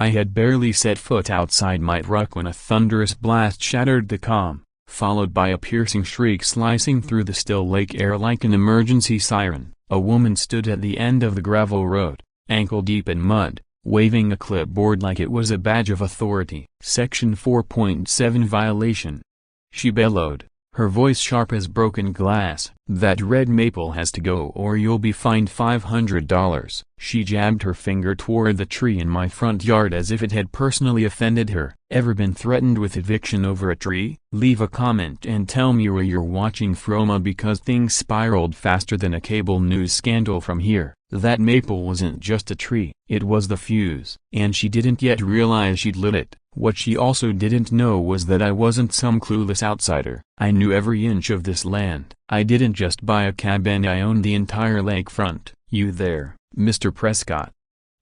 I had barely set foot outside my truck when a thunderous blast shattered the calm, followed by a piercing shriek slicing through the still lake air like an emergency siren. A woman stood at the end of the gravel road, ankle-deep in mud, waving a clipboard like it was a badge of authority. Section 4.7 violation. She bellowed, her voice sharp as broken glass. That red maple has to go or you'll be fined $500. She jabbed her finger toward the tree in my front yard as if it had personally offended her. Ever been threatened with eviction over a tree? Leave a comment and tell me where you're watching from, because things spiraled faster than a cable news scandal from here. That maple wasn't just a tree, it was the fuse. And she didn't yet realize she'd lit it. What she also didn't know was that I wasn't some clueless outsider. I knew every inch of this land. I didn't just buy a cabin, I owned the entire lakefront. You there, Mr. Prescott?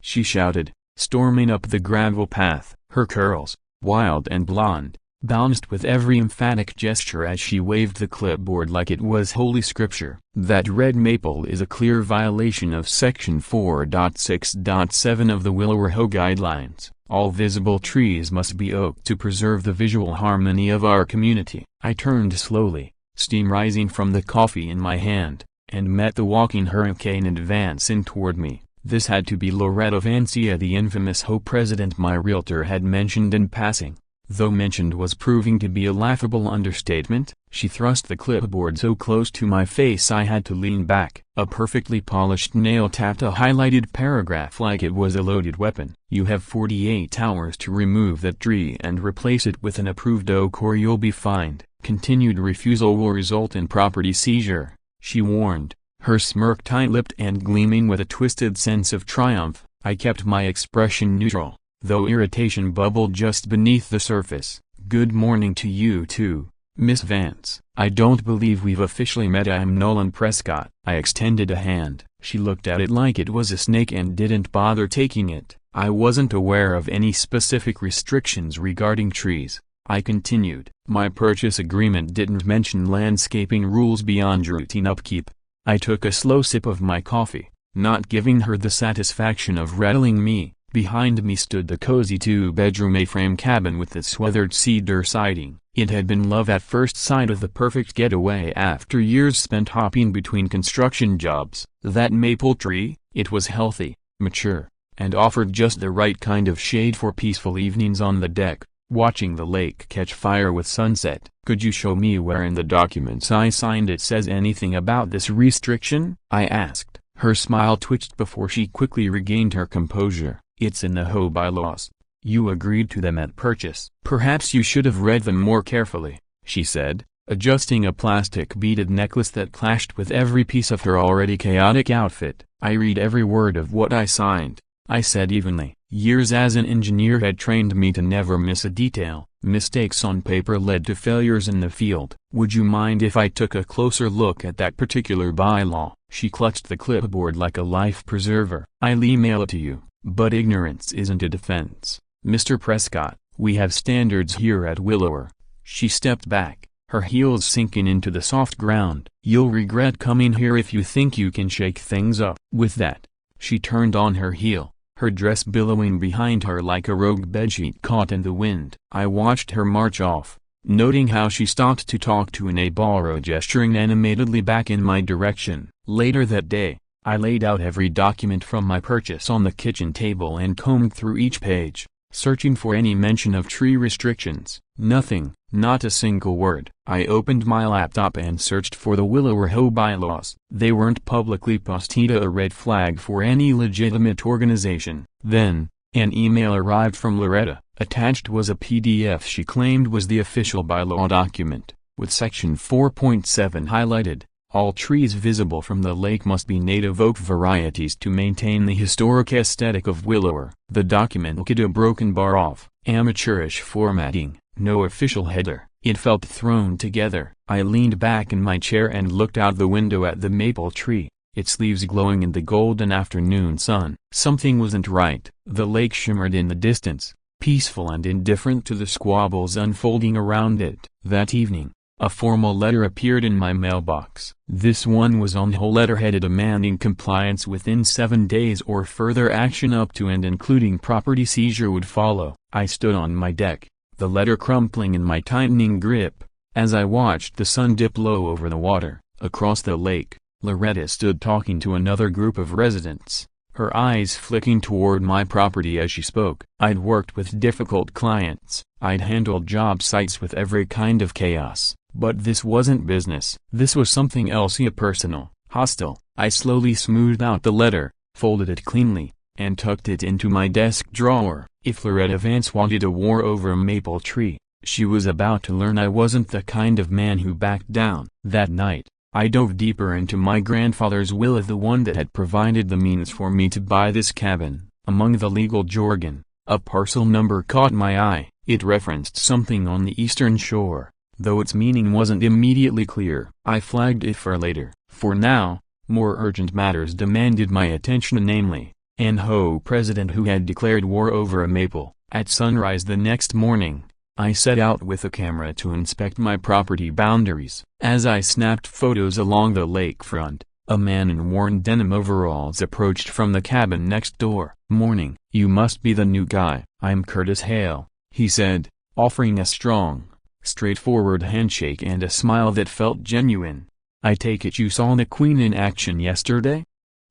She shouted, storming up the gravel path, her curls, wild and blonde, bounced with every emphatic gesture as she waved the clipboard like it was holy scripture. That red maple is a clear violation of Section 4.6.7 of the Willow Guidelines. All visible trees must be oaked to preserve the visual harmony of our community. I turned slowly, steam rising from the coffee in my hand, and met the walking hurricane advancing toward me. This had to be Loretta Vancia, the infamous HOA president my realtor had mentioned in passing. Though mentioned was proving to be a laughable understatement. She thrust the clipboard so close to my face I had to lean back. A perfectly polished nail tapped a highlighted paragraph like it was a loaded weapon. You have 48 hours to remove that tree and replace it with an approved oak or you'll be fined. Continued refusal will result in property seizure, she warned, her smirk tight-lipped and gleaming with a twisted sense of triumph. I kept my expression neutral, though irritation bubbled just beneath the surface. Good morning to you too, Miss Vance. I don't believe we've officially met. I'm Nolan Prescott. I extended a hand. She looked at it like it was a snake and didn't bother taking it. I wasn't aware of any specific restrictions regarding trees, I continued. My purchase agreement didn't mention landscaping rules beyond routine upkeep. I took a slow sip of my coffee, not giving her the satisfaction of rattling me. Behind me stood the cozy two-bedroom A-frame cabin with its weathered cedar siding. It had been love at first sight, of the perfect getaway after years spent hopping between construction jobs. That maple tree, it was healthy, mature, and offered just the right kind of shade for peaceful evenings on the deck, watching the lake catch fire with sunset. Could you show me where in the documents I signed it says anything about this restriction? I asked. Her smile twitched before she quickly regained her composure. It's in the HOA bylaws. You agreed to them at purchase. Perhaps you should have read them more carefully, she said, adjusting a plastic beaded necklace that clashed with every piece of her already chaotic outfit. I read every word of what I signed, I said evenly. Years as an engineer had trained me to never miss a detail. Mistakes on paper led to failures in the field. Would you mind if I took a closer look at that particular bylaw? She clutched the clipboard like a life preserver. I'll email it to you. But ignorance isn't a defense, Mr. Prescott. We have standards here at Willower. She stepped back, her heels sinking into the soft ground. You'll regret coming here if you think you can shake things up. With that, she turned on her heel, her dress billowing behind her like a rogue bedsheet caught in the wind. I watched her march off, noting how she stopped to talk to an A-borrow, gesturing animatedly back in my direction. Later that day, I laid out every document from my purchase on the kitchen table and combed through each page, searching for any mention of tree restrictions. Nothing, not a single word. I opened my laptop and searched for the Willower HOA bylaws. They weren't publicly posted, a red flag for any legitimate organization. Then, an email arrived from Loretta. Attached was a PDF she claimed was the official bylaw document, with Section 4.7 highlighted. All trees visible from the lake must be native oak varieties to maintain the historic aesthetic of Willower. The document looked a broken bar off, amateurish formatting, no official header. It felt thrown together. I leaned back in my chair and looked out the window at the maple tree, its leaves glowing in the golden afternoon sun. Something wasn't right. The lake shimmered in the distance, peaceful and indifferent to the squabbles unfolding around it. That evening, A formal letter appeared in my mailbox. This one was on whole letterhead demanding compliance within 7 days or further action up to and including property seizure would follow. I stood on my deck, the letter crumpling in my tightening grip. As I watched the sun dip low over the water, across the lake, Loretta stood talking to another group of residents, her eyes flicking toward my property as she spoke. I'd worked with difficult clients, I'd handled job sites with every kind of chaos, but this wasn't business. This was something else, personal, hostile. I slowly smoothed out the letter, folded it cleanly, and tucked it into my desk drawer. If Loretta Vance wanted a war over a maple tree, she was about to learn I wasn't the kind of man who backed down. That night, I dove deeper into my grandfather's will as the one that had provided the means for me to buy this cabin. Among the legal jargon, a parcel number caught my eye. It referenced something on the eastern shore, though its meaning wasn't immediately clear. I flagged it for later. For now, more urgent matters demanded my attention, namely, an HOA president who had declared war over a maple. At sunrise the next morning, I set out with a camera to inspect my property boundaries. As I snapped photos along the lakefront, a man in worn denim overalls approached from the cabin next door. "Morning. You must be the new guy." "I'm Curtis Hale," he said, offering a strong, straightforward handshake and a smile that felt genuine. "I take it you saw the Queen in action yesterday?"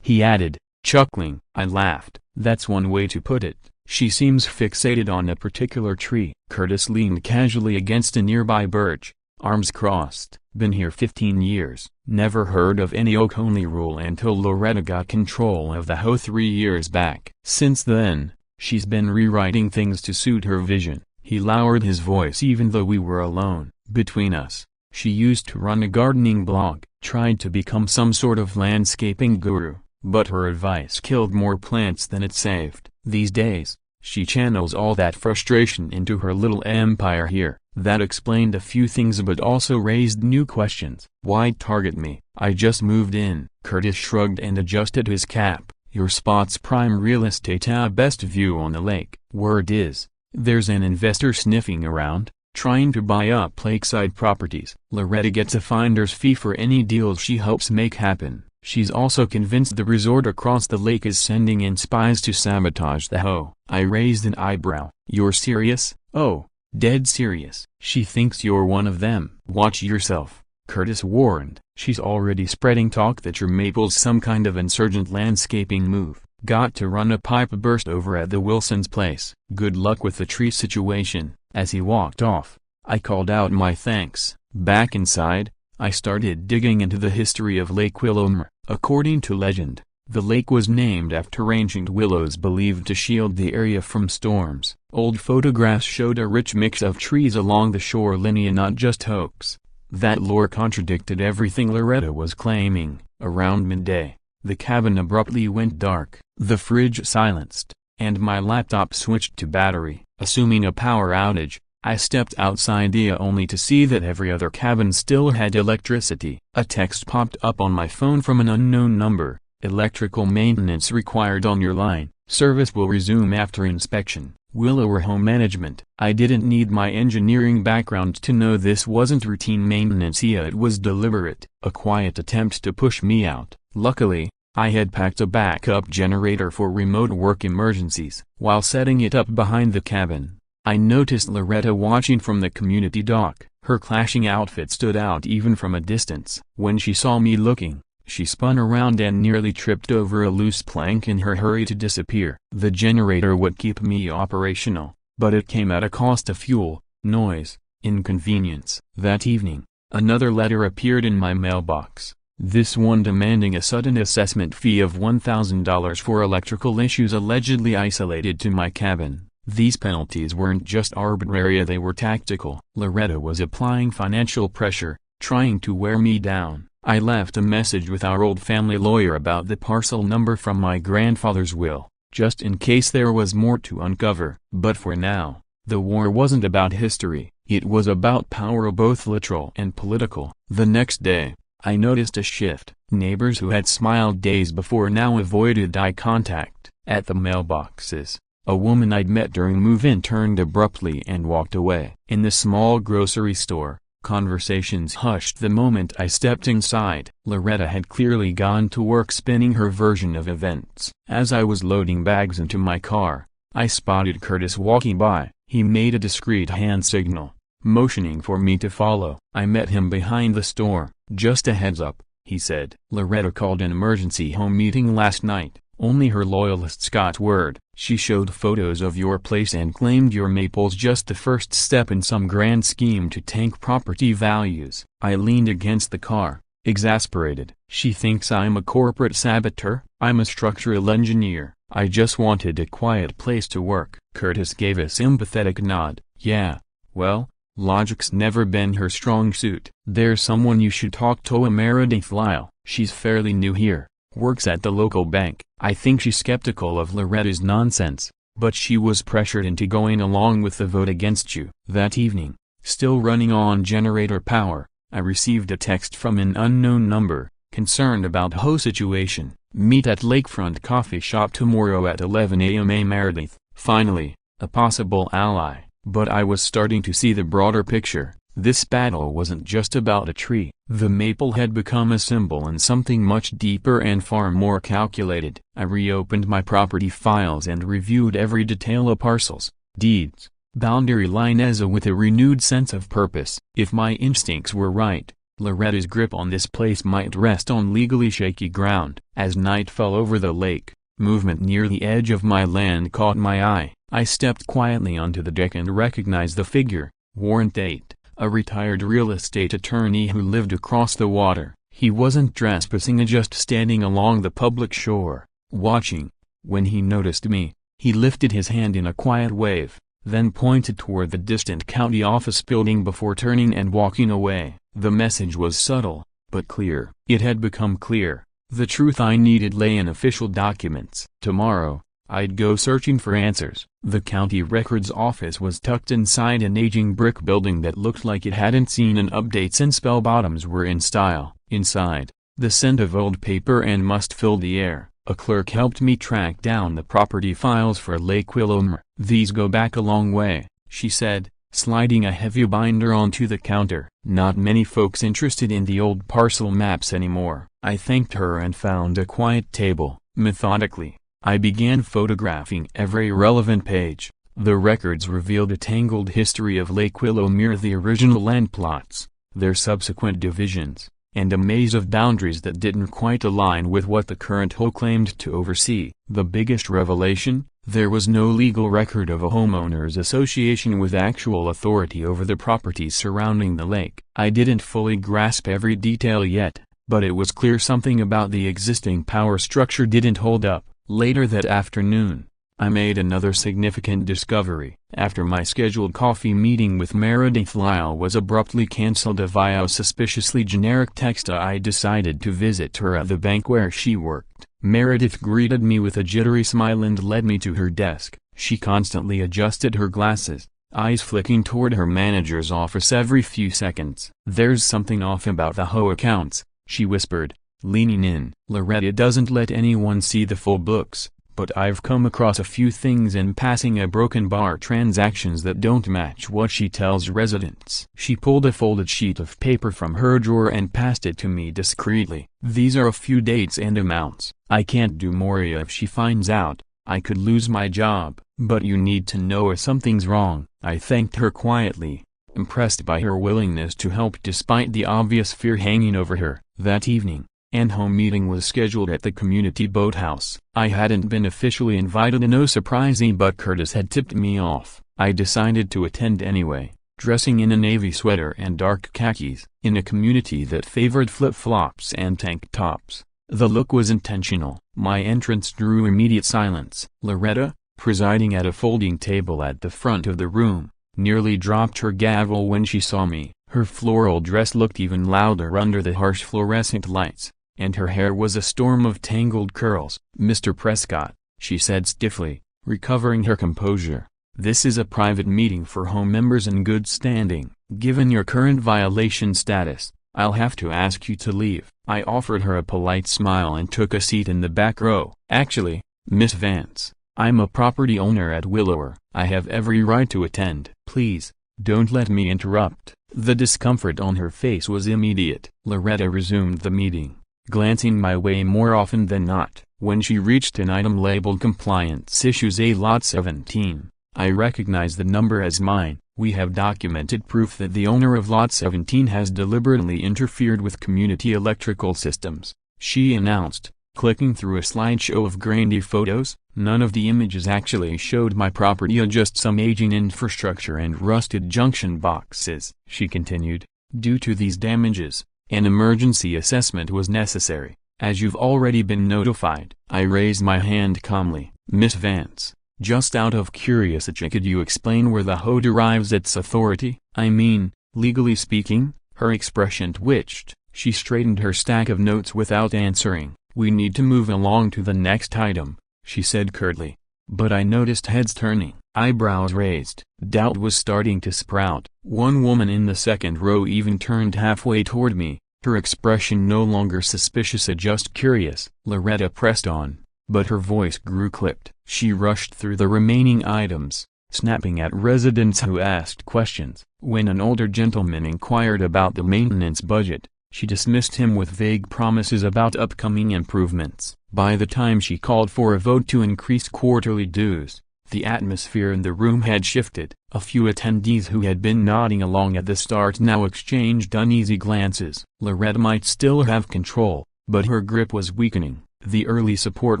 he added, chuckling. I laughed. "That's one way to put it. She seems fixated on a particular tree." Curtis leaned casually against a nearby birch, arms crossed. "Been here 15 years. Never heard of any oak-only rule until Loretta got control of the HOA 3 years back. Since then, she's been rewriting things to suit her vision." He lowered his voice even though we were alone. "Between us, she used to run a gardening blog, tried to become some sort of landscaping guru, but her advice killed more plants than it saved. These days, she channels all that frustration into her little empire here." That explained a few things but also raised new questions. "Why target me? I just moved in." Curtis shrugged and adjusted his cap. "Your spot's prime real estate, best view on the lake. Word is, there's an investor sniffing around, trying to buy up lakeside properties. Loretta gets a finder's fee for any deals she helps make happen. She's also convinced the resort across the lake is sending in spies to sabotage the HOA." I raised an eyebrow. "You're serious?" "Oh, dead serious." "She thinks you're one of them." "Watch yourself," Curtis warned. "She's already spreading talk that your maple's some kind of insurgent landscaping move. Got to run a pipe burst over at the Wilsons' place. Good luck with the tree situation." As he walked off, I called out my thanks. Back inside, I started digging into the history of Lake Willowmer. According to legend, the lake was named after ancient willows believed to shield the area from storms. Old photographs showed a rich mix of trees along the shoreline, not just oaks. That lore contradicted everything Loretta was claiming. Around midday, the cabin abruptly went dark, the fridge silenced, and my laptop switched to battery. Assuming a power outage, I stepped outside only to see that every other cabin still had electricity. A text popped up on my phone from an unknown number. "Electrical maintenance required on your line. Service will resume after inspection. Willower Home Management." I didn't need my engineering background to know this wasn't routine maintenance. It was deliberate. A quiet attempt to push me out. Luckily, I had packed a backup generator for remote work emergencies. While setting it up behind the cabin, I noticed Loretta watching from the community dock. Her clashing outfit stood out even from a distance. When she saw me looking, she spun around and nearly tripped over a loose plank in her hurry to disappear. The generator would keep me operational, but it came at a cost of fuel, noise, inconvenience. That evening, another letter appeared in my mailbox. This one demanding a sudden assessment fee of $1,000 for electrical issues allegedly isolated to my cabin. These penalties weren't just arbitrary, they were tactical. Loretta was applying financial pressure, trying to wear me down. I left a message with our old family lawyer about the parcel number from my grandfather's will, just in case there was more to uncover. But for now, the war wasn't about history, it was about power, both literal and political. The next day, I noticed a shift. Neighbors who had smiled days before now avoided eye contact. At the mailboxes, a woman I'd met during move-in turned abruptly and walked away. In the small grocery store, Conversations hushed the moment I stepped inside. Loretta had clearly gone to work spinning her version of events. As I was loading bags into my car, I spotted Curtis walking by. He made a discreet hand signal, motioning for me to follow. I met him behind the store. "Just a heads up," he said. "Loretta called an emergency home meeting last night. Only her loyalists got word. She showed photos of your place and claimed your maple's just the first step in some grand scheme to tank property values." I leaned against the car, exasperated. "She thinks I'm a corporate saboteur? I'm a structural engineer. I just wanted a quiet place to work." Curtis gave a sympathetic nod. "Yeah, well, logic's never been her strong suit. There's someone you should talk to, Meredith Lyle. She's fairly new here, works at the local bank. I think she's skeptical of Loretta's nonsense, but she was pressured into going along with the vote against you." That evening, still running on generator power, I received a text from an unknown number, concerned about HOA situation. "Meet at Lakefront Coffee Shop tomorrow at 11 a.m. A Meredith." Finally, a possible ally. But I was starting to see the broader picture. This battle wasn't just about a tree. The maple had become a symbol and something much deeper and far more calculated. I reopened my property files and reviewed every detail of parcels, deeds, boundary lines with a renewed sense of purpose. If my instincts were right, Loretta's grip on this place might rest on legally shaky ground. As night fell over the lake, movement near the edge of my land caught my eye. I stepped quietly onto the deck and recognized the figure, Warren Tate, a retired real estate attorney who lived across the water. He wasn't trespassing, just standing along the public shore, watching. When he noticed me, he lifted his hand in a quiet wave, then pointed toward the distant county office building before turning and walking away. The message was subtle, but clear. It had become clear. The truth I needed lay in official documents. Tomorrow, I'd go searching for answers. The county records office was tucked inside an aging brick building that looked like it hadn't seen an update since bell-bottoms were in style. Inside, the scent of old paper and must filled the air. A clerk helped me track down the property files for Lake Willowmere. "These go back a long way," she said, sliding a heavy binder onto the counter. "Not many folks interested in the old parcel maps anymore." I thanked her and found a quiet table. Methodically, I began photographing every relevant page. The records revealed a tangled history of Lake Willowmere, the original land plots, their subsequent divisions, and a maze of boundaries that didn't quite align with what the current HOA claimed to oversee. The biggest revelation? There was no legal record of a homeowners association with actual authority over the properties surrounding the lake. I didn't fully grasp every detail yet, but it was clear something about the existing power structure didn't hold up. Later that afternoon, I made another significant discovery. After my scheduled coffee meeting with Meredith Lyle was abruptly cancelled via a suspiciously generic text, I decided to visit her at the bank where she worked. Meredith greeted me with a jittery smile and led me to her desk. She constantly adjusted her glasses, eyes flicking toward her manager's office every few seconds. "There's something off about the HOA accounts," she whispered, leaning in. "Loretta doesn't let anyone see the full books, but I've come across a few things in passing, broken bar transactions that don't match what she tells residents." She pulled a folded sheet of paper from her drawer and passed it to me discreetly. "These are a few dates and amounts. I can't do more if she finds out. I could lose my job. But you need to know if something's wrong." I thanked her quietly, impressed by her willingness to help despite the obvious fear hanging over her. That evening, an home meeting was scheduled at the community boathouse. I hadn't been officially invited, and no surprising, but Curtis had tipped me off. I decided to attend anyway, dressing in a navy sweater and dark khakis. In a community that favored flip-flops and tank tops, the look was intentional. My entrance drew immediate silence. Loretta, presiding at a folding table at the front of the room, nearly dropped her gavel when she saw me. Her floral dress looked even louder under the harsh fluorescent lights, and her hair was a storm of tangled curls. "Mr. Prescott," she said stiffly, recovering her composure, "this is a private meeting for home members in good standing. Given your current violation status, I'll have to ask you to leave." I offered her a polite smile and took a seat in the back row. "Actually, Miss Vance, I'm a property owner at Willowmere. I have every right to attend." "Please, Don't let me interrupt. The discomfort on her face was immediate. Loretta resumed the meeting, glancing my way more often than not. When she reached an item labeled Compliance Issues A Lot 17, I recognized the number as mine. We have documented proof that the owner of Lot 17 has deliberately interfered with community electrical systems, she announced, clicking through a slideshow of grainy photos. None of the images actually showed my property, just some aging infrastructure and rusted junction boxes. She continued, due to these damages, an emergency assessment was necessary, as you've already been notified. I raised my hand calmly. Miss Vance, just out of curiosity, could you explain where the HOA derives its authority? I mean, legally speaking? Her expression twitched. She straightened her stack of notes without answering. We need to move along to the next item, she said curtly. But I noticed heads turning, eyebrows raised. Doubt was starting to sprout. One woman in the second row even turned halfway toward me, her expression no longer suspicious, just curious. Loretta pressed on, but her voice grew clipped. She rushed through the remaining items, snapping at residents who asked questions. When an older gentleman inquired about the maintenance budget, she dismissed him with vague promises about upcoming improvements. By the time she called for a vote to increase quarterly dues, the atmosphere in the room had shifted. A few attendees who had been nodding along at the start now exchanged uneasy glances. Loretta might still have control, but her grip was weakening. The early support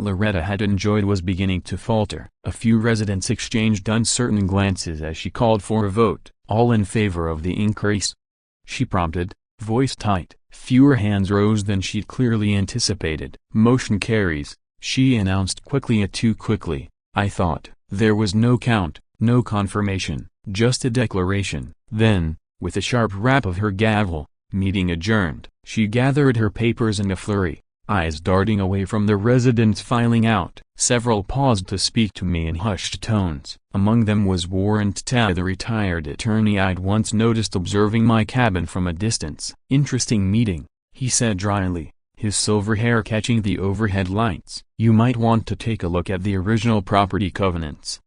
Loretta had enjoyed was beginning to falter. A few residents exchanged uncertain glances as she called for a vote. All in favor of the increase? She prompted, voice tight. Fewer hands rose than she'd clearly anticipated. Motion carries, she announced quickly. Too quickly, I thought. There was no count, no confirmation, just a declaration. Then, with a sharp rap of her gavel, meeting adjourned. She gathered her papers in a flurry, eyes darting away from the residents filing out. Several paused to speak to me in hushed tones. Among them was Warren Tata, the retired attorney I'd once noticed observing my cabin from a distance. Interesting meeting, he said dryly, his silver hair catching the overhead lights. You might want to take a look at the original property covenants.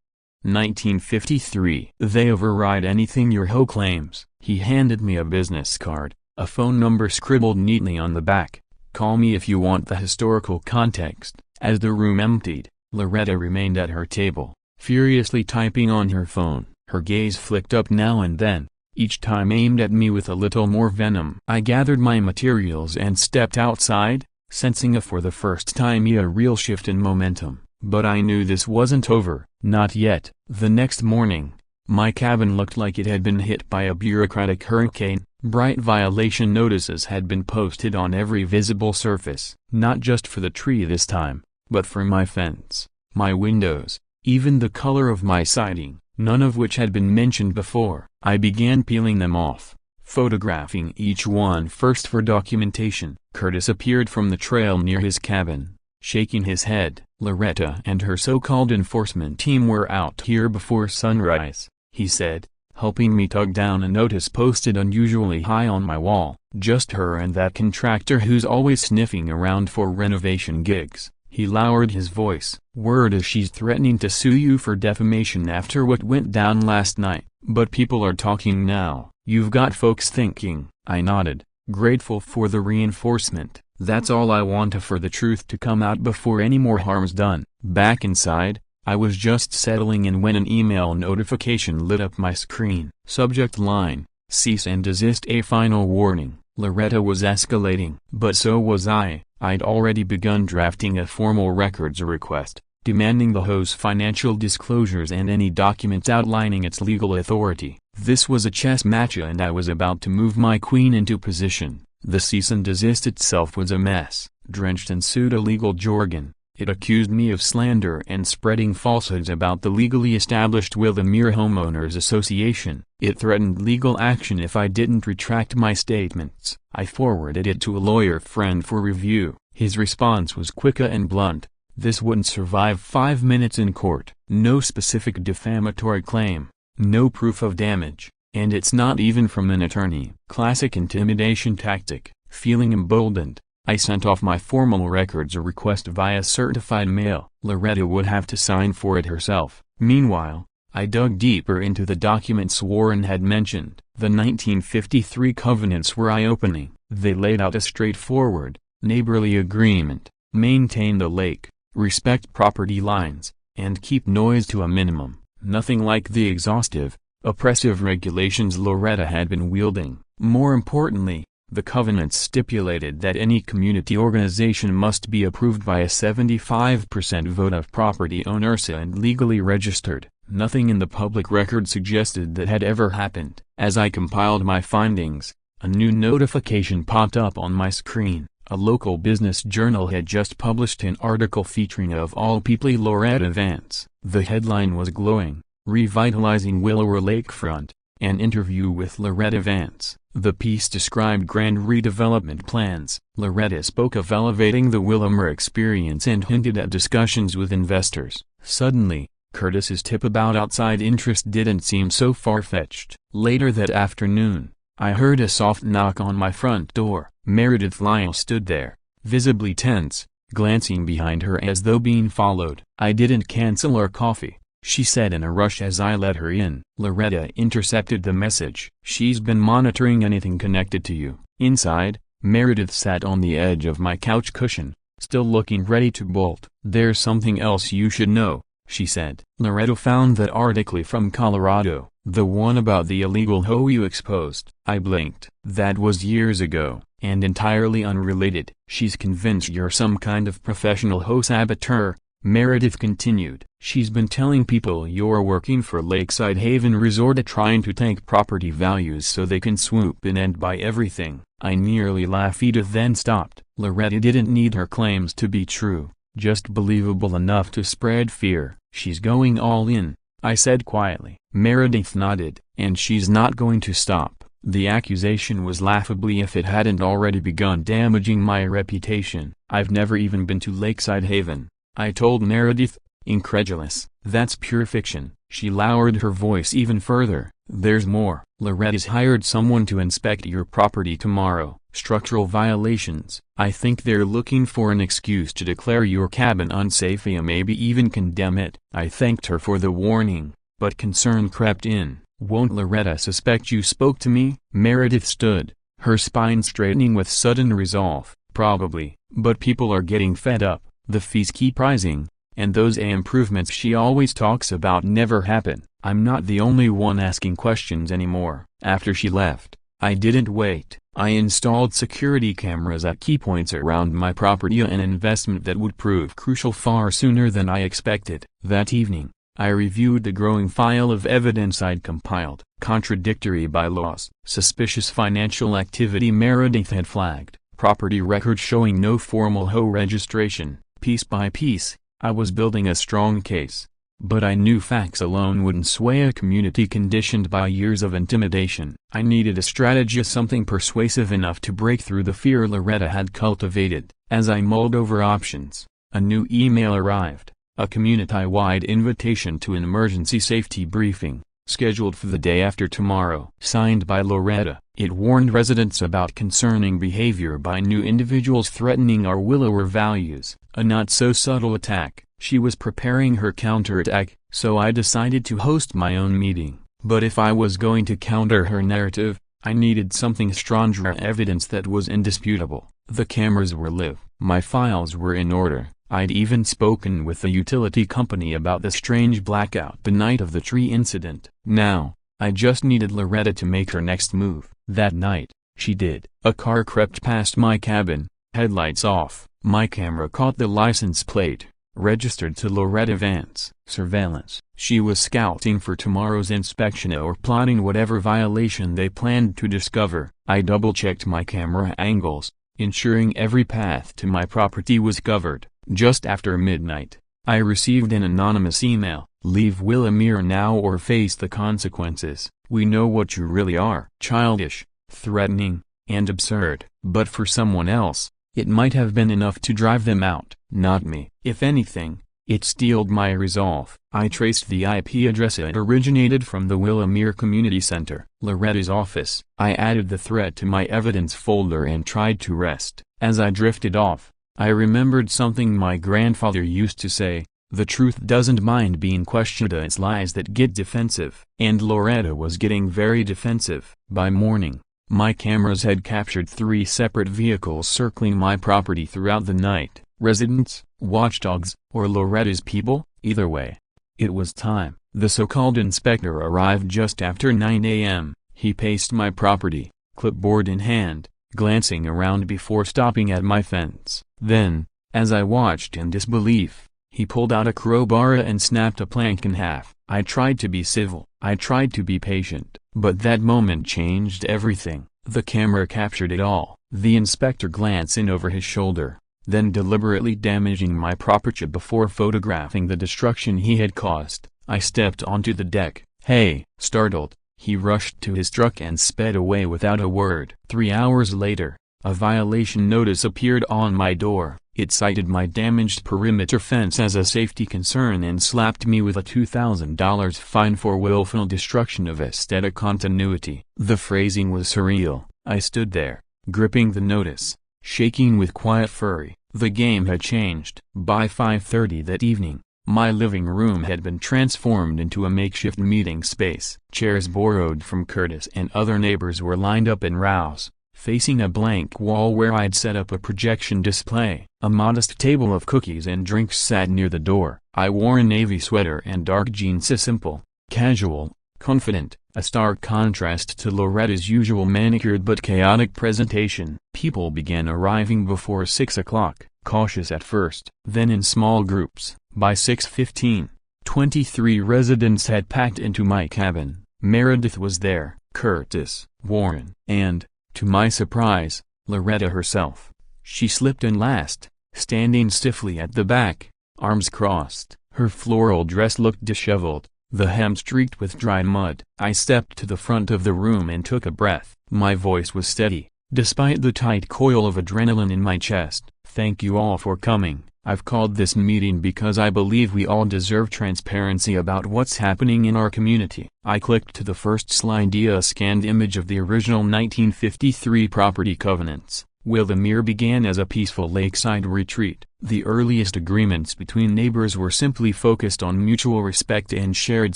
1953. They override anything your HOA claims. He handed me a business card, a phone number scribbled neatly on the back. Call me if you want the historical context. As the room emptied, Loretta remained at her table, furiously typing on her phone. Her gaze flicked up now and then, each time aimed at me with a little more venom. I gathered my materials and stepped outside, sensing for the first time a real shift in momentum. But I knew this wasn't over, not yet. The next morning, my cabin looked like it had been hit by a bureaucratic hurricane. Bright violation notices had been posted on every visible surface, not just for the tree this time, but for my fence, my windows, even the color of my siding, none of which had been mentioned before. I began peeling them off, photographing each one first for documentation. Curtis appeared from the trail near his cabin, shaking his head. Loretta and her so-called enforcement team were out here before sunrise, he said, helping me tug down a notice posted unusually high on my wall. Just her and that contractor who's always sniffing around for renovation gigs. He lowered his voice. Word is she's threatening to sue you for defamation after what went down last night. But people are talking now. You've got folks thinking. I nodded, grateful for the reinforcement. That's all I want, for the truth to come out before any more harm's done. Back inside, I was just settling in when an email notification lit up my screen. Subject line, cease and desist, a final warning. Loretta was escalating. But so was I. I'd already begun drafting a formal records request, demanding the HOA's financial disclosures and any documents outlining its legal authority. This was a chess match and I was about to move my queen into position. The cease and desist itself was a mess, drenched in pseudo-legal jargon. It accused me of slander and spreading falsehoods about the legally established Willamere Homeowners Association. It threatened legal action if I didn't retract my statements. I forwarded it to a lawyer friend for review. His response was quick and blunt. This wouldn't survive 5 minutes in court. No specific defamatory claim, no proof of damage, and it's not even from an attorney. Classic intimidation tactic. Feeling emboldened, I sent off my formal records request via certified mail. Loretta would have to sign for it herself. Meanwhile, I dug deeper into the documents Warren had mentioned. The 1953 covenants were eye-opening. They laid out a straightforward, neighborly agreement: maintain the lake, respect property lines, and keep noise to a minimum. Nothing like the exhaustive, oppressive regulations Loretta had been wielding. More importantly, the covenants stipulated that any community organization must be approved by a 75% vote of property owners and legally registered. Nothing in the public record suggested that had ever happened. As I compiled my findings, a new notification popped up on my screen. A local business journal had just published an article featuring of all people Loretta Vance. The headline was glowing: "Revitalizing Willower Lakefront, an interview with Loretta Vance." The piece described grand redevelopment plans. Loretta spoke of elevating the Willowmere experience and hinted at discussions with investors. Suddenly, Curtis's tip about outside interest didn't seem so far-fetched. Later that afternoon, I heard a soft knock on my front door. Meredith Lyle stood there, visibly tense, glancing behind her as though being followed. "I didn't cancel our coffee," she said in a rush as I let her in. Loretta intercepted the message. "She's been monitoring anything connected to you." Inside, Meredith sat on the edge of my couch cushion, still looking ready to bolt. "There's something else you should know," she said. "Loretta found that article from Colorado, the one about the illegal HOA you exposed." I blinked. "That was years ago, and entirely unrelated." "She's convinced you're some kind of professional HOA saboteur," Meredith continued. "She's been telling people you're working for Lakeside Haven Resort, trying to tank property values so they can swoop in and buy everything." I nearly laughed. Edith then stopped. Loretta didn't need her claims to be true, just believable enough to spread fear. "She's going all in," I said quietly. Meredith nodded. "And she's not going to stop." The accusation was laughable if it hadn't already begun damaging my reputation. "I've never even been to Lakeside Haven," I told Meredith, incredulous. "That's pure fiction." She lowered her voice even further. "There's more. Loretta's hired someone to inspect your property tomorrow. Structural violations. I think they're looking for an excuse to declare your cabin unsafe and maybe even condemn it." I thanked her for the warning, but concern crept in. "Won't Loretta suspect you spoke to me?" Meredith stood, her spine straightening with sudden resolve. "Probably, but people are getting fed up. The fees keep rising, and those improvements she always talks about never happen. I'm not the only one asking questions anymore." After she left, I didn't wait. I installed security cameras at key points around my property, an investment that would prove crucial far sooner than I expected. That evening, I reviewed the growing file of evidence I'd compiled. Contradictory bylaws, suspicious financial activity Meredith had flagged, property records showing no formal HOA registration. Piece by piece, I was building a strong case. But I knew facts alone wouldn't sway a community conditioned by years of intimidation. I needed a strategy, something persuasive enough to break through the fear Loretta had cultivated. As I mulled over options, a new email arrived, a community-wide invitation to an emergency safety briefing, scheduled for the day after tomorrow. Signed by Loretta, it warned residents about concerning behavior by new individuals threatening our Willower values. A not-so-subtle attack. She was preparing her counterattack, so I decided to host my own meeting. But if I was going to counter her narrative, I needed something stronger, evidence that was indisputable. The cameras were live. My files were in order. I'd even spoken with the utility company about the strange blackout the night of the tree incident. Now, I just needed Loretta to make her next move. That night, she did. A car crept past my cabin, headlights off. My camera caught the license plate, registered to Loretta Vance. Surveillance. She was scouting for tomorrow's inspection or plotting whatever violation they planned to discover. I double-checked my camera angles, ensuring every path to my property was covered. Just after midnight, I received an anonymous email. "Leave Willowmere now or face the consequences. We know what you really are." Childish, threatening, and absurd. But for someone else, it might have been enough to drive them out. Not me. If anything, it steeled my resolve. I traced the IP address. It originated from the Willowmere Community Center, Loretta's office. I added the threat to my evidence folder and tried to rest. As I drifted off, I remembered something my grandfather used to say: The truth doesn't mind being questioned, it's lies that get defensive. And Loretta was getting very defensive. By morning, my cameras had captured 3 separate vehicles circling my property throughout the night. Residents, watchdogs, or Loretta's people, either way. It was time. The so-called inspector arrived just after 9 a.m. He paced my property, clipboard in hand, glancing around before stopping at my fence. Then, as I watched in disbelief, he pulled out a crowbar and snapped a plank in half. I tried to be civil, I tried to be patient, but that moment changed everything. The camera captured it all. The inspector glancing over his shoulder, then deliberately damaging my property before photographing the destruction he had caused. I stepped onto the deck. Hey! Startled, he rushed to his truck and sped away without a word. 3 hours later, a violation notice appeared on my door. It cited my damaged perimeter fence as a safety concern and slapped me with a $2,000 fine for willful destruction of aesthetic continuity. The phrasing was surreal. I stood there, gripping the notice, shaking with quiet fury. The game had changed. By 5:30 that evening, my living room had been transformed into a makeshift meeting space. Chairs borrowed from Curtis and other neighbors were lined up in rows, facing a blank wall where I'd set up a projection display. A modest table of cookies and drinks sat near the door. I wore a navy sweater and dark jeans, a simple, casual, confident, a stark contrast to Loretta's usual manicured but chaotic presentation. People began arriving before 6 o'clock, cautious at first, then in small groups. By 6:15, 23 residents had packed into my cabin. Meredith was there, Curtis, Warren, and, to my surprise, Loretta herself. She slipped in last, standing stiffly at the back, arms crossed. Her floral dress looked disheveled, the hem streaked with dry mud. I stepped to the front of the room and took a breath. My voice was steady, despite the tight coil of adrenaline in my chest. Thank you all for coming. I've called this meeting because I believe we all deserve transparency about what's happening in our community. I clicked to the first slide, a scanned image of the original 1953 property covenants. Willamere began as a peaceful lakeside retreat. The earliest agreements between neighbors were simply focused on mutual respect and shared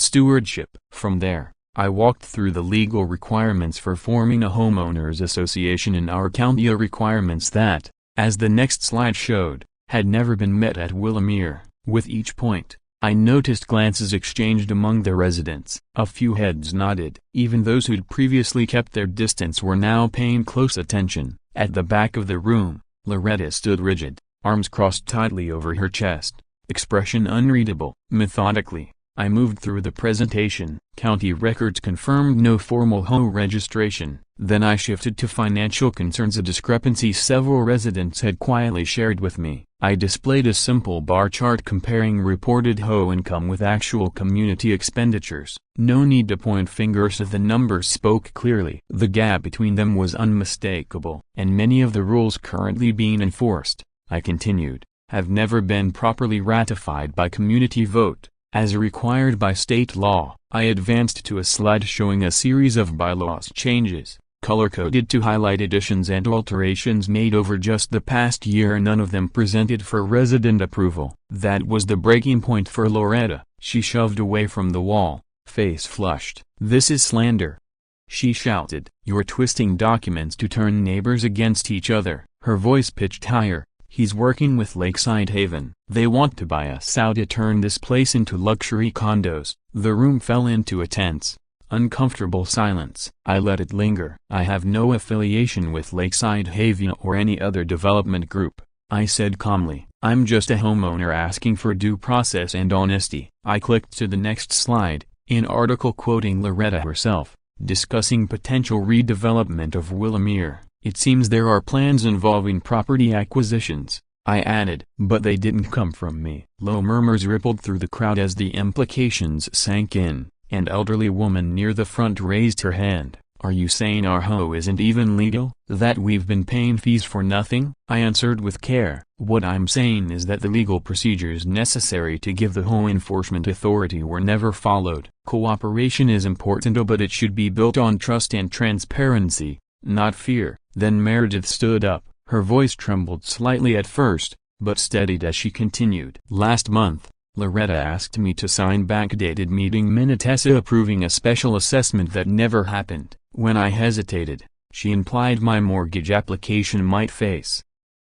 stewardship. From there, I walked through the legal requirements for forming a homeowners association in our county, requirements that, as the next slide showed, had never been met at Willamere. With each point, I noticed glances exchanged among the residents. A few heads nodded. Even those who'd previously kept their distance were now paying close attention. At the back of the room, Loretta stood rigid, arms crossed tightly over her chest, expression unreadable. Methodically, I moved through the presentation. County records confirmed no formal HOA registration. Then I shifted to financial concerns, a discrepancy several residents had quietly shared with me. I displayed a simple bar chart comparing reported HOA income with actual community expenditures. No need to point fingers, the numbers spoke clearly. The gap between them was unmistakable. And many of the rules currently being enforced, I continued, have never been properly ratified by community vote, as required by state law. I advanced to a slide showing a series of bylaws changes, color-coded to highlight additions and alterations made over just the past year, none of them presented for resident approval. That was the breaking point for Loretta. She shoved away from the wall, face flushed. "This is slander," she shouted. "You're twisting documents to turn neighbors against each other." Her voice pitched higher. "He's working with Lakeside Haven. They want to buy us out to turn this place into luxury condos." The room fell into a tense, uncomfortable silence. I let it linger. "I have no affiliation with Lakeside Haven or any other development group," I said calmly. "I'm just a homeowner asking for due process and honesty." I clicked to the next slide, an article quoting Loretta herself, discussing potential redevelopment of Willamere. "It seems there are plans involving property acquisitions," I added. "But they didn't come from me." Low murmurs rippled through the crowd as the implications sank in. An elderly woman near the front raised her hand. "Are you saying our HOA isn't even legal? That we've been paying fees for nothing?" I answered with care. "What I'm saying is that the legal procedures necessary to give the HOA enforcement authority were never followed. Cooperation is important, but it should be built on trust and transparency, not fear." Then Meredith stood up. Her voice trembled slightly at first, but steadied as she continued. "Last month, Loretta asked me to sign backdated meeting minutes approving a special assessment that never happened. When I hesitated, she implied my mortgage application might face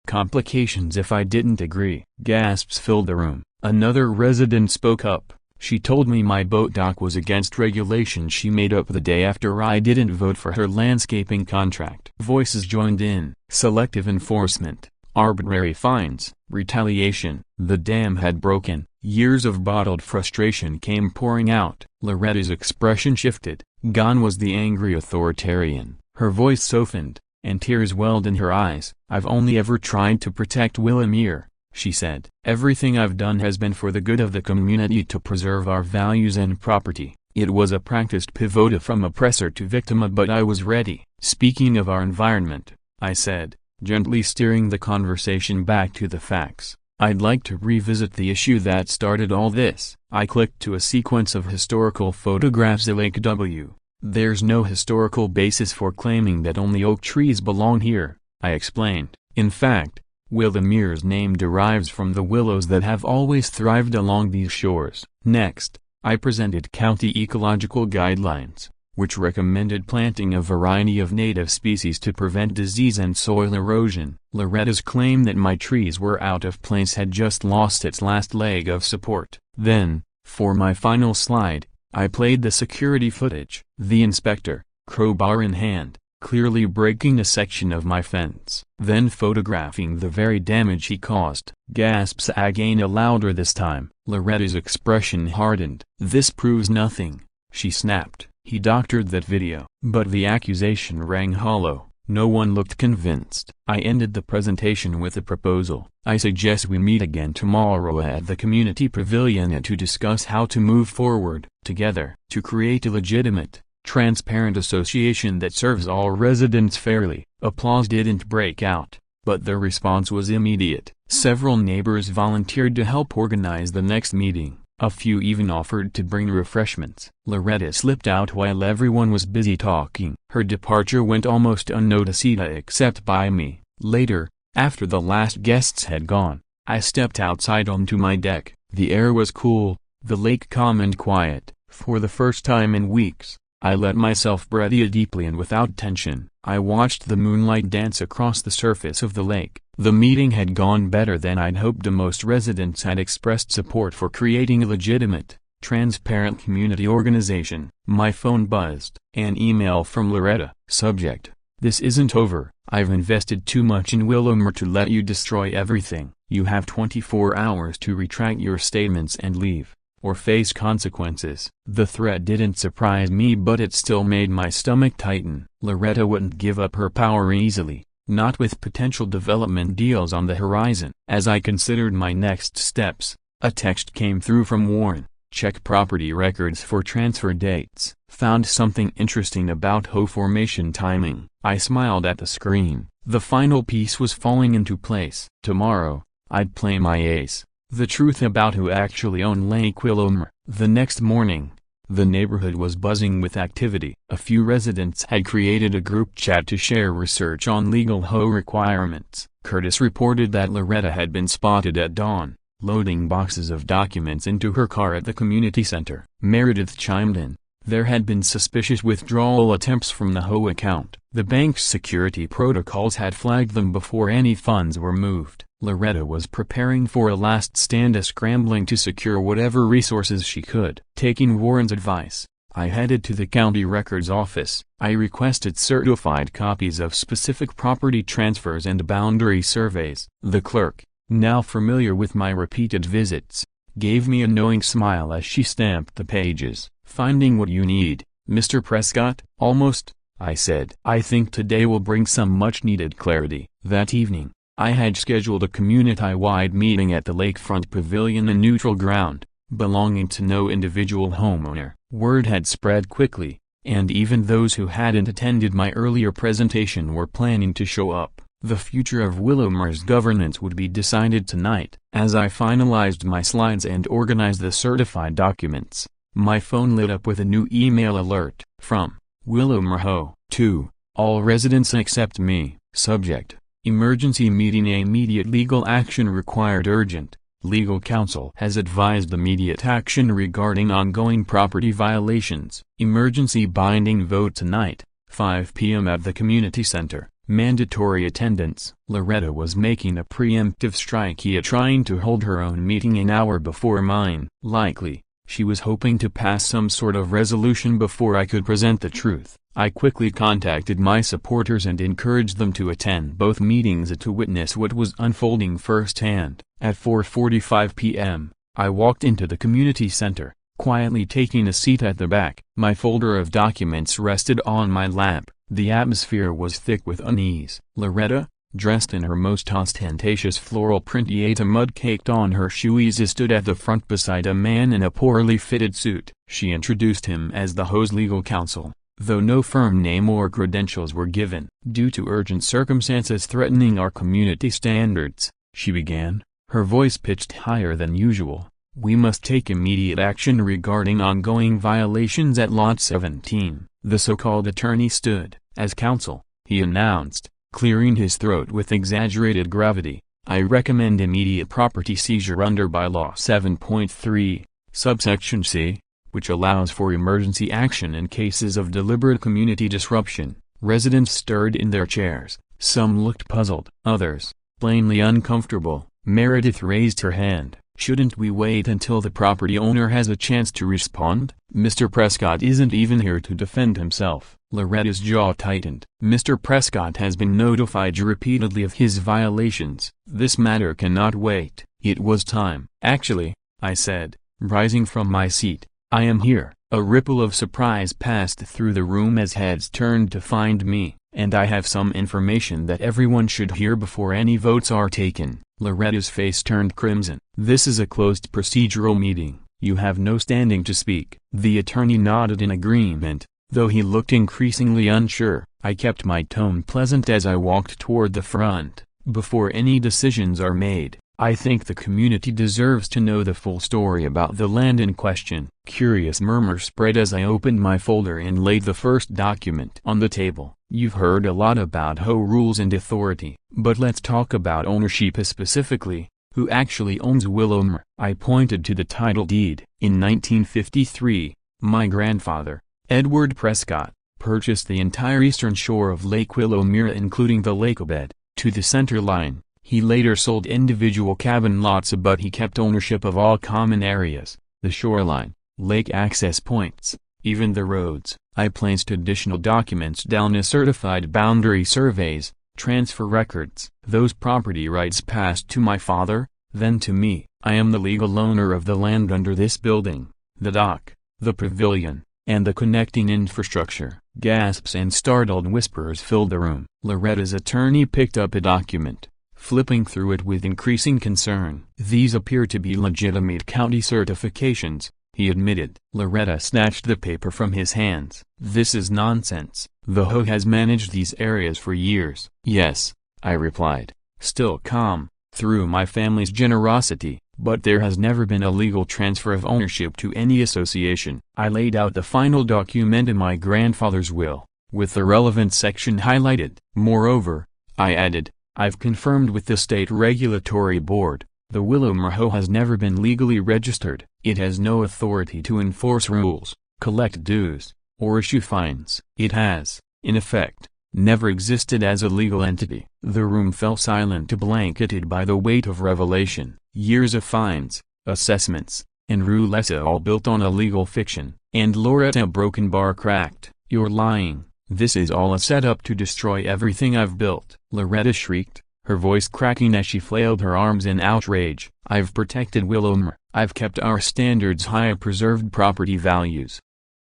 complications if I didn't agree. Gasps filled the room. Another resident spoke up. She told me my boat dock was against regulations she made up the day after I didn't vote for her landscaping contract. Voices joined in. Selective enforcement, arbitrary fines, retaliation. The dam had broken. Years of bottled frustration came pouring out. Loretta's expression shifted. Gone was the angry authoritarian. Her voice softened, and tears welled in her eyes. I've only ever tried to protect Willamere, she said. Everything I've done has been for the good of the community to preserve our values and property. It was a practiced pivot from oppressor to victim, but I was ready. Speaking of our environment, I said, gently steering the conversation back to the facts, I'd like to revisit the issue that started all this. I clicked to a sequence of historical photographs of Lake W. There's no historical basis for claiming that only oak trees belong here, I explained. In fact, Willamere's name derives from the willows that have always thrived along these shores. Next, I presented county ecological guidelines, which recommended planting a variety of native species to prevent disease and soil erosion. Loretta's claim that my trees were out of place had just lost its last leg of support. Then, for my final slide, I played the security footage. The inspector, crowbar in hand, clearly breaking a section of my fence, then photographing the very damage he caused. Gasps again, louder this time. Loretta's expression hardened. This proves nothing, she snapped. He doctored that video. But the accusation rang hollow. No one looked convinced. I ended the presentation with a proposal. I suggest we meet again tomorrow at the community pavilion to discuss how to move forward together to create a legitimate, transparent association that serves all residents fairly. Applause didn't break out, but the response was immediate. Several neighbors volunteered to help organize the next meeting. A few even offered to bring refreshments. Loretta slipped out while everyone was busy talking. Her departure went almost unnoticed except by me. Later, after the last guests had gone, I stepped outside onto my deck. The air was cool, the lake calm and quiet. For the first time in weeks, I let myself breathe deeply and without tension. I watched the moonlight dance across the surface of the lake. The meeting had gone better than I'd hoped. Most residents had expressed support for creating a legitimate, transparent community organization. My phone buzzed. An email from Loretta. Subject: This isn't over. I've invested too much in Willamere to let you destroy everything. You have 24 hours to retract your statements and leave, or face consequences. The threat didn't surprise me, but it still made my stomach tighten. Loretta wouldn't give up her power easily, not with potential development deals on the horizon. As I considered my next steps, a text came through from Warren. Check property records for transfer dates. Found something interesting about HOA formation timing. I smiled at the screen. The final piece was falling into place. Tomorrow, I'd play my ace. The truth about who actually owned Lake Willamere. The next morning, the neighborhood was buzzing with activity. A few residents had created a group chat to share research on legal HOA requirements. Curtis reported that Loretta had been spotted at dawn, loading boxes of documents into her car at the community center. Meredith chimed in. There had been suspicious withdrawal attempts from the HOA account. The bank's security protocols had flagged them before any funds were moved. Loretta was preparing for a last stand, scrambling to secure whatever resources she could. Taking Warren's advice, I headed to the county records office. I requested certified copies of specific property transfers and boundary surveys. The clerk, now familiar with my repeated visits, gave me a knowing smile as she stamped the pages. Finding what you need, Mr. Prescott? Almost, I said. I think today will bring some much-needed clarity. That evening, I had scheduled a community-wide meeting at the lakefront pavilion, a neutral ground, belonging to no individual homeowner. Word had spread quickly, and even those who hadn't attended my earlier presentation were planning to show up. The future of Willamere's governance would be decided tonight. As I finalized my slides and organized the certified documents, my phone lit up with a new email alert. From Willamere HOA. To all residents except me. Subject: Emergency meeting. Immediate legal action required. Urgent. Legal counsel has advised immediate action regarding ongoing property violations. Emergency binding vote tonight, 5 p.m. at the community center. Mandatory attendance. Loretta was making a preemptive strike here, trying to hold her own meeting an hour before mine. Likely, she was hoping to pass some sort of resolution before I could present the truth. I quickly contacted my supporters and encouraged them to attend both meetings to witness what was unfolding firsthand. At 4:45 p.m., I walked into the community center, quietly taking a seat at the back. My folder of documents rested on my lap. The atmosphere was thick with unease. Loretta, dressed in her most ostentatious floral print yeta mud caked on her shoes, stood at the front beside a man in a poorly fitted suit. She introduced him as the HOA's legal counsel, though no firm name or credentials were given. Due to urgent circumstances threatening our community standards, she began, her voice pitched higher than usual. We must take immediate action regarding ongoing violations at Lot 17. The so-called attorney stood as counsel. He announced, clearing his throat with exaggerated gravity, I recommend immediate property seizure under Bylaw 7.3, subsection C, which allows for emergency action in cases of deliberate community disruption. Residents stirred in their chairs. Some looked puzzled. Others, plainly uncomfortable. Meredith raised her hand. Shouldn't we wait until the property owner has a chance to respond? Mr. Prescott isn't even here to defend himself. Loretta's jaw tightened. Mr. Prescott has been notified repeatedly of his violations. This matter cannot wait. It was time. Actually, I said, rising from my seat, I am here. A ripple of surprise passed through the room as heads turned to find me, and I have some information that everyone should hear before any votes are taken. Loretta's face turned crimson. This is a closed procedural meeting. You have no standing to speak. The attorney nodded in agreement, though he looked increasingly unsure. I kept my tone pleasant as I walked toward the front. Before any decisions are made, I think the community deserves to know the full story about the land in question. Curious murmur spread as I opened my folder and laid the first document on the table. You've heard a lot about HOA rules and authority, but let's talk about ownership specifically. Who actually owns Willowmere? I pointed to the title deed. In 1953, my grandfather, Edward Prescott, purchased the entire eastern shore of Lake Willowmere including the lakebed, to the center line. He later sold individual cabin lots, but he kept ownership of all common areas, the shoreline, lake access points, even the roads. I placed additional documents down as certified boundary surveys, transfer records. Those property rights passed to my father, then to me. I am the legal owner of the land under this building, the dock, the pavilion, and the connecting infrastructure. Gasps and startled whispers filled the room. Loretta's attorney picked up a document, flipping through it with increasing concern. These appear to be legitimate county certifications, he admitted. Loretta snatched the paper from his hands. This is nonsense. The HOA has managed these areas for years. Yes, I replied, still calm, through my family's generosity, but there has never been a legal transfer of ownership to any association. I laid out the final document in my grandfather's will, with the relevant section highlighted. Moreover, I added, I've confirmed with the state regulatory board, the Willowmere HOA has never been legally registered. It has no authority to enforce rules, collect dues, or issue fines. It has, in effect, never existed as a legal entity. The room fell silent, blanketed by the weight of revelation. Years of fines, assessments, and roulette all built on a legal fiction. And Loretta broken bar cracked. You're lying. This is all a setup to destroy everything I've built. Loretta shrieked, her voice cracking as she flailed her arms in outrage. I've protected Willowmere. I've kept our standards high, preserved property values.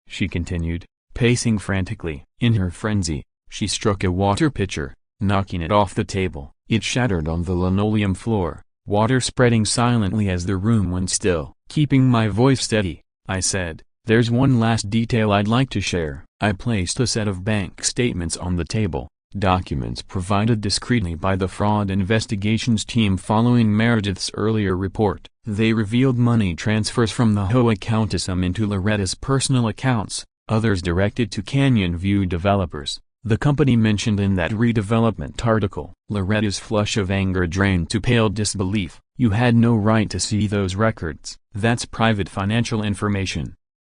She continued, pacing frantically. In her frenzy, she struck a water pitcher, knocking it off the table. It shattered on the linoleum floor, water spreading silently as the room went still. Keeping my voice steady, I said, there's one last detail I'd like to share. I placed a set of bank statements on the table, documents provided discreetly by the fraud investigations team following Meredith's earlier report. They revealed money transfers from the HOA account, some into Loretta's personal accounts, others directed to Canyon View developers. the company mentioned in that redevelopment article. Loretta's flush of anger drained to pale disbelief. You had no right to see those records. That's private financial information,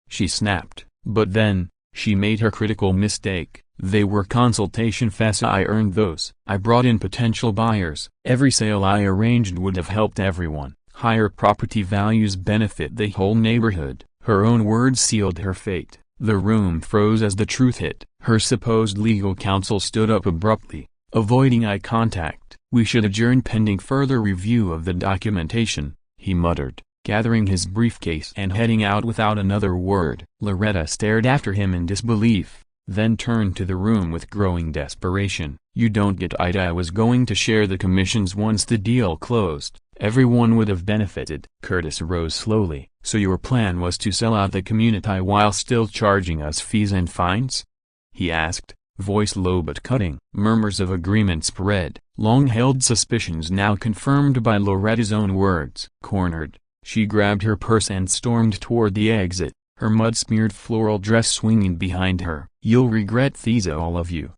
she snapped. But then, she made her critical mistake. They were consultation fees. I earned those. I brought in potential buyers. Every sale I arranged would have helped everyone. Higher property values benefit the whole neighborhood. Her own words sealed her fate. The room froze as the truth hit. Her supposed legal counsel stood up abruptly, avoiding eye contact. We should adjourn pending further review of the documentation, he muttered, gathering his briefcase and heading out without another word. Loretta stared after him in disbelief, then turned to the room with growing desperation. You don't get it. I was going to share the commissions once the deal closed. Everyone would have benefited. Curtis rose slowly. So your plan was to sell out the community while still charging us fees and fines? He asked, voice low but cutting. Murmurs of agreement spread, long-held suspicions now confirmed by Loretta's own words. Cornered, she grabbed her purse and stormed toward the exit, her mud-smeared floral dress swinging behind her. You'll regret these, all of you,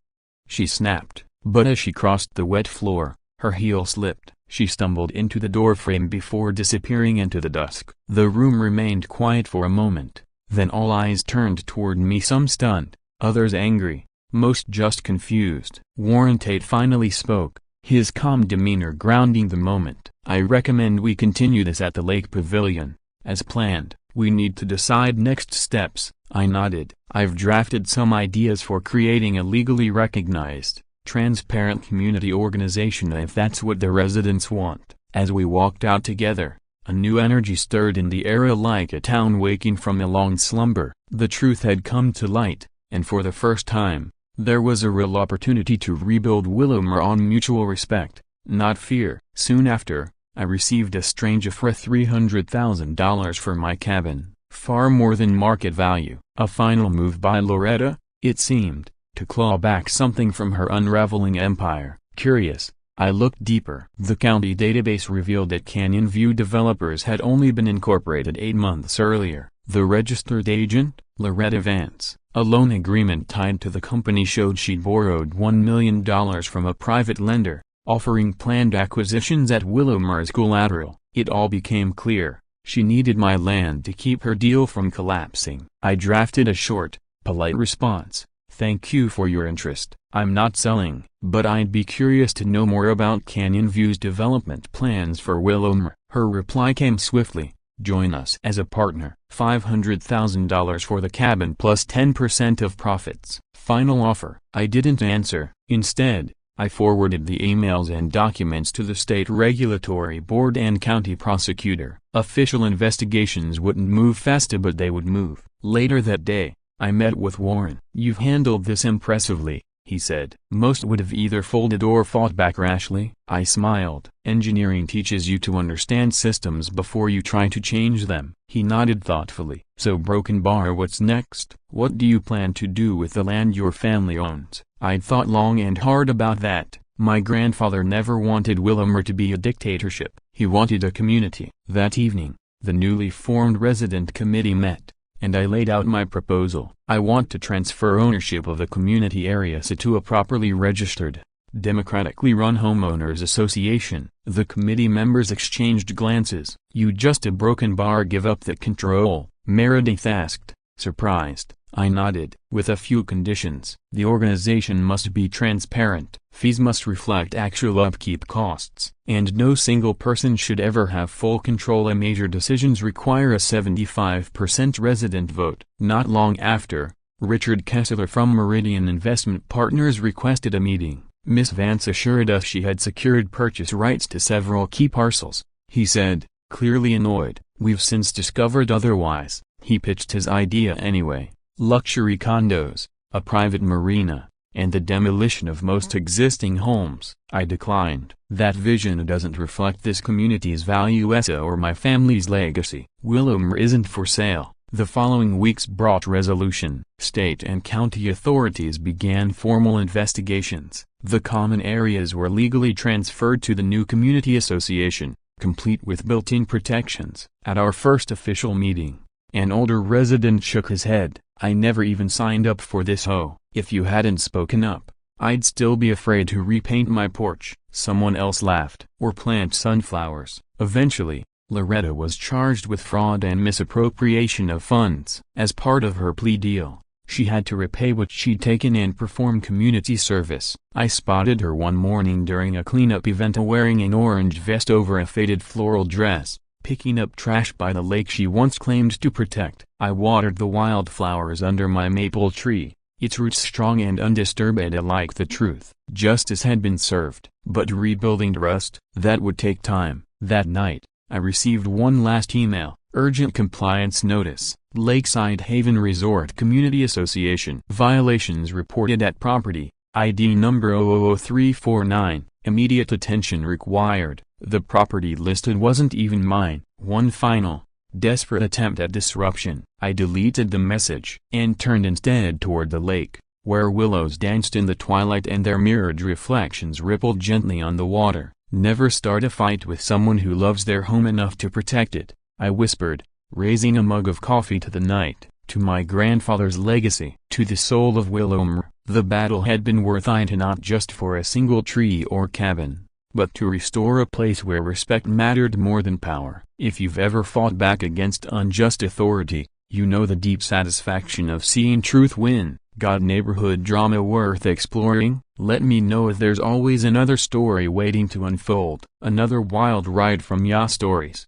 she snapped. But as she crossed the wet floor, her heel slipped. She stumbled into the doorframe before disappearing into the dusk. The room remained quiet for a moment, then all eyes turned toward me, some stunned, others angry, most just confused. Warren Tate finally spoke, his calm demeanor grounding the moment. I recommend we continue this at the Lake Pavilion, as planned. We need to decide next steps. I nodded. I've drafted some ideas for creating a legally recognized, transparent community organization if that's what the residents want. As we walked out together, a new energy stirred in the area, like a town waking from a long slumber. The truth had come to light, and for the first time, there was a real opportunity to rebuild Willowmere on mutual respect, not fear. Soon after, I received a strange offer, $300,000 for my cabin, far more than market value. A final move by Loretta, it seemed, to claw back something from her unraveling empire. Curious, I looked deeper. The county database revealed that Canyon View Developers had only been incorporated 8 months earlier. The registered agent, Loretta Vance, a loan agreement tied to the company showed she'd borrowed $1 million from a private lender, offering planned acquisitions at Willowmere as collateral. It all became clear. She needed my land to keep her deal from collapsing. I drafted a short, polite response. Thank you for your interest. I'm not selling, but I'd be curious to know more about Canyon View's development plans for Willowmere. Her reply came swiftly. Join us as a partner. $500,000 for the cabin plus 10% of profits. Final offer. I didn't answer. Instead, I forwarded the emails and documents to the state regulatory board and county prosecutor. Official investigations wouldn't move fast, but they would move. Later that day, I met with Warren. You've handled this impressively, he said. Most would have either folded or fought back rashly. I smiled. Engineering teaches you to understand systems before you try to change them. He nodded thoughtfully. So Broken Bar, what's next? What do you plan to do with the land your family owns? I'd thought long and hard about that. My grandfather never wanted Willowmere to be a dictatorship. He wanted a community. That evening, the newly formed resident committee met, and I laid out my proposal. I want to transfer ownership of the community area to a properly registered, democratically run homeowners association. The committee members exchanged glances. You just a Broken Bar give up that control? Meredith asked, surprised. I nodded. With a few conditions. The organization must be transparent, fees must reflect actual upkeep costs, and no single person should ever have full control. Major decisions require a 75% resident vote. Not long after, Richard Kessler from Meridian Investment Partners requested a meeting. Miss Vance assured us she had secured purchase rights to several key parcels. He said, clearly annoyed. We've since discovered otherwise. He pitched his idea anyway. Luxury condos, a private marina, and the demolition of most existing homes. I declined. That vision doesn't reflect this community's values or my family's legacy. Willowmere isn't for sale. The following weeks brought resolution. State and county authorities began formal investigations. The common areas were legally transferred to the new community association, complete with built-in protections. At our first official meeting, an older resident shook his head. I never even signed up for this HOA. If you hadn't spoken up, I'd still be afraid to repaint my porch, someone else laughed, or plant sunflowers. Eventually, Loretta was charged with fraud and misappropriation of funds. As part of her plea deal, she had to repay what she'd taken and perform community service. I spotted her one morning during a cleanup event wearing an orange vest over a faded floral dress, picking up trash by the lake she once claimed to protect. I watered the wildflowers under my maple tree, its roots strong and undisturbed like the truth. Justice had been served, but rebuilding trust, that would take time. That night, I received one last email, urgent compliance notice, Lakeside Haven Resort Community Association. Violations reported at property, ID number 000349, immediate attention required. The property listed wasn't even mine. One final, desperate attempt at disruption. I deleted the message and turned instead toward the lake, where willows danced in the twilight and their mirrored reflections rippled gently on the water. Never start a fight with someone who loves their home enough to protect it, I whispered, raising a mug of coffee to the night. To my grandfather's legacy. To the soul of Willowmere, the battle had been worth it, not just for a single tree or cabin, but to restore a place where respect mattered more than power. If you've ever fought back against unjust authority, you know the deep satisfaction of seeing truth win. Got neighborhood drama worth exploring? Let me know, if there's always another story waiting to unfold. Another wild ride from Ya Stories.